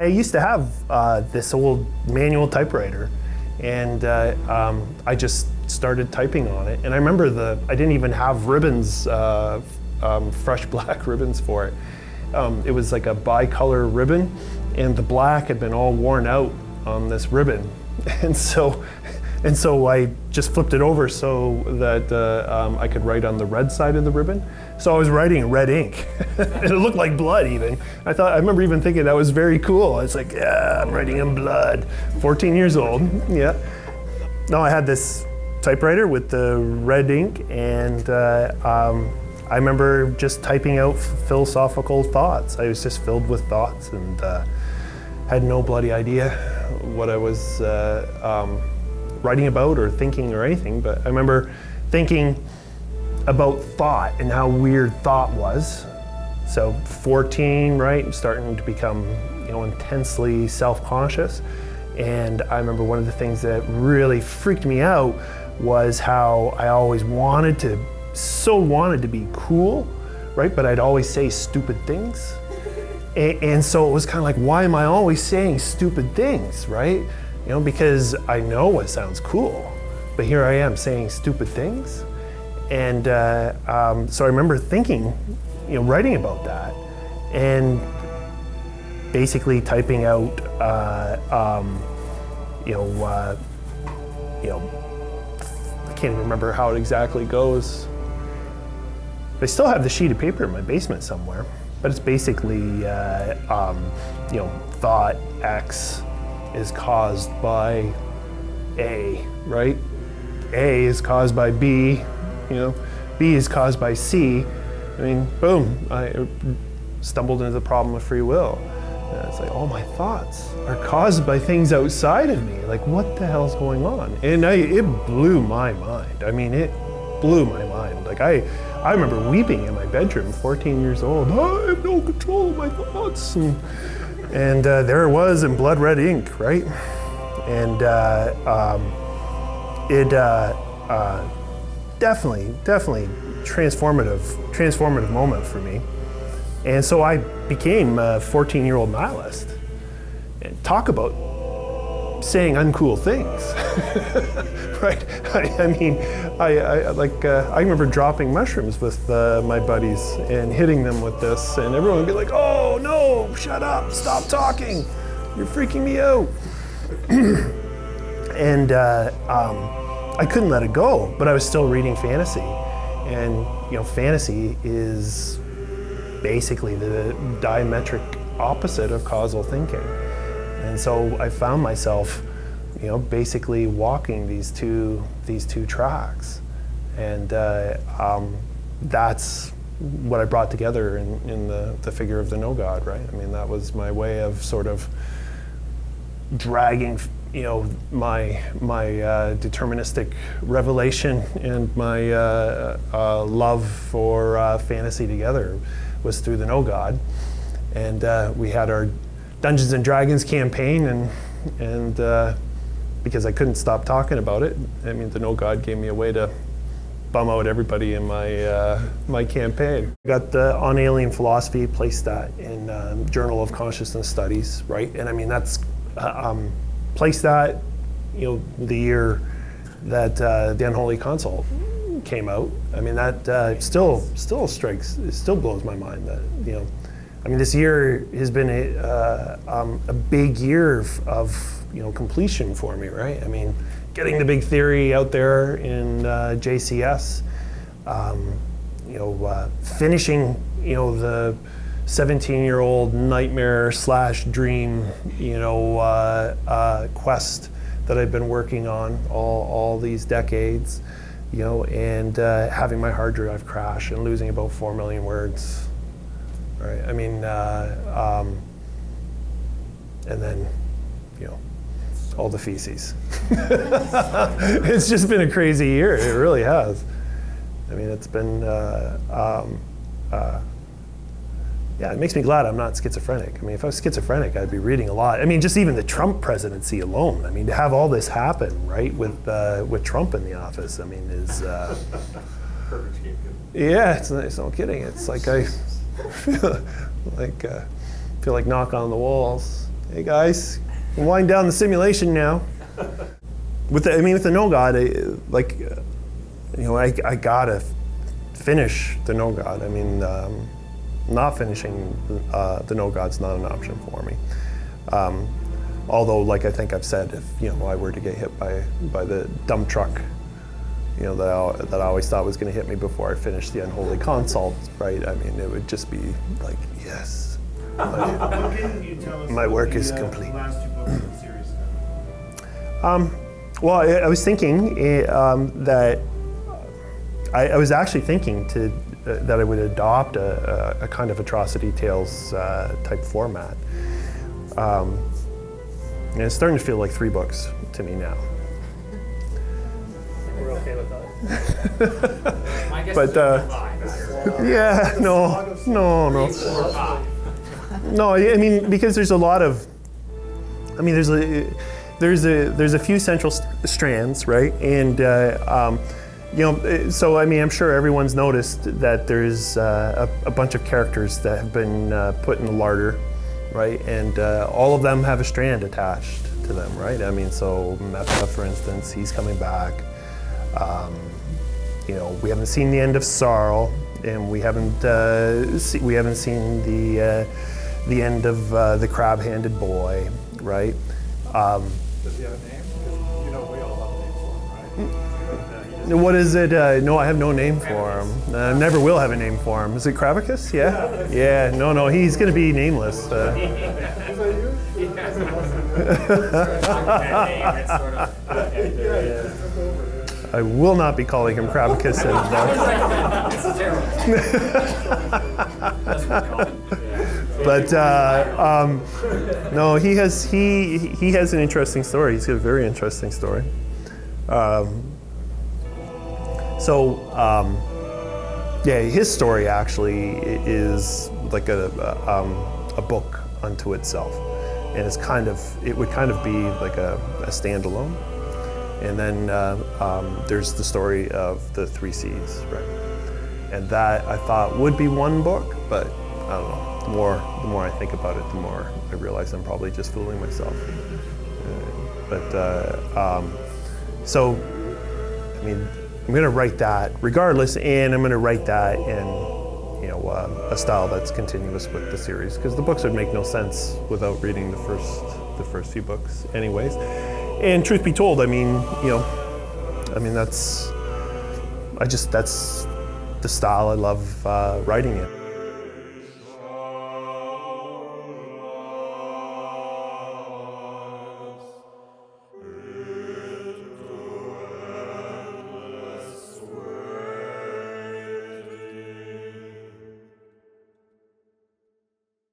I used to have this old manual typewriter, and I just started typing on it. And I remember I didn't even have ribbons, fresh black ribbons for it. It was like a bicolor ribbon, and the black had been all worn out on this ribbon. And so I just flipped it over so that I could write on the red side of the ribbon. So I was writing in red ink, and it looked like blood even. I remember even thinking that was very cool. It's like, yeah, I'm writing in blood. 14 years old, yeah. No, I had this typewriter with the red ink, and I remember just typing out philosophical thoughts. I was just filled with thoughts and had no bloody idea what I was writing about or thinking or anything, but I remember thinking about thought and how weird thought was. So 14, right, starting to become, intensely self-conscious. And I remember one of the things that really freaked me out was how I always wanted to be cool, right? But I'd always say stupid things. And so it was kind of like, why am I always saying stupid things, right? Because I know it sounds cool, but here I am saying stupid things. And so I remember thinking, writing about that, and basically typing out, I can't even remember how it exactly goes. I still have the sheet of paper in my basement somewhere, but it's basically, thought X is caused by A, right? A is caused by B, B is caused by C. I mean, boom, I stumbled into the problem of free will. And it's like, all my thoughts are caused by things outside of me. Like, what the hell's going on? And it blew my mind. I mean, it blew my mind. Like, I remember weeping in my bedroom, 14 years old. I have no control of my thoughts. And there it was in blood red ink, right? And definitely transformative moment for me. And so I became a 14-year-old nihilist. And talk about saying uncool things, right? I remember dropping mushrooms with my buddies and hitting them with this, and everyone would be like, "Oh no, shut up, stop talking, you're freaking me out." And I couldn't let it go, but I was still reading fantasy, and fantasy is basically the diametric opposite of causal thinking. And so I found myself, basically walking these two tracks, and that's what I brought together in the figure of the No God, right? I mean, that was my way of sort of dragging, my deterministic revelation and my love for fantasy together was through the No God, and we had our Dungeons and Dragons campaign, and because I couldn't stop talking about it, I mean, the No God gave me a way to bum out everybody in my campaign. I got the Onalien Philosophy, placed that in Journal of Consciousness Studies, right? And I mean, that's placed that, the year that the Unholy Consult came out. I mean, that still strikes, it still blows my mind that, I mean, this year has been a big year of completion for me, right? I mean, getting the big theory out there in JCS, finishing the 17-year-old nightmare / dream, quest that I've been working on all these decades, and having my hard drive crash and losing about 4 million words. Right. I mean, and then, all the feces. It's just been a crazy year. It really has. I mean, it's been, yeah, it makes me glad I'm not schizophrenic. I mean, if I was schizophrenic, I'd be reading a lot. I mean, just even the Trump presidency alone. I mean, to have all this happen, right, with Trump in the office, I mean, is... Perfect scapegoat. Yeah, it's no kidding. It's like I feel like knock on the walls. hey guys, wind down the simulation now. With the No God, I gotta finish the No God. I mean, not finishing the No God's not an option for me. Although, like I think I've said, if I were to get hit by the dump truck, that I always thought was going to hit me before I finished the Unholy Consult, right? I mean, it would just be like, yes, my work is complete. The last 2 books in the series. Well, I was thinking that I was actually thinking that I would adopt a kind of Atrocity Tales type format. And it's starting to feel like 3 books to me now. We're okay with that. I guess But yeah, no. No, I mean, because there's a lot of, there's a few central strands, right? And so I mean, I'm sure everyone's noticed that there's a bunch of characters that have been put in the larder, right? And all of them have a strand attached to them, right? I mean, so Meppa, for instance, he's coming back. We haven't seen the end of Sarl, and we haven't seen the end of the crab-handed boy, right? Does he have a name? Because we all have a name for him, right? What is it? No, I have no name for him. I never will have a name for him. Is it Cravicus? Yeah? Yeah, no, he's going to be nameless. Is that you? I will not be calling him Cravicus anymore. But no, he has an interesting story. He's got a very interesting story. Yeah, his story actually is like a book unto itself, and it would kind of be like a standalone. And then there's the story of the 3 Cs, right? And that I thought would be 1 book, but I don't know. The more I think about it, the more I realize I'm probably just fooling myself. So, I mean, I'm going to write that regardless, and I'm going to write that in, a style that's continuous with the series, because the books would make no sense without reading the first few books, anyways. And truth be told, that's the style I love writing in.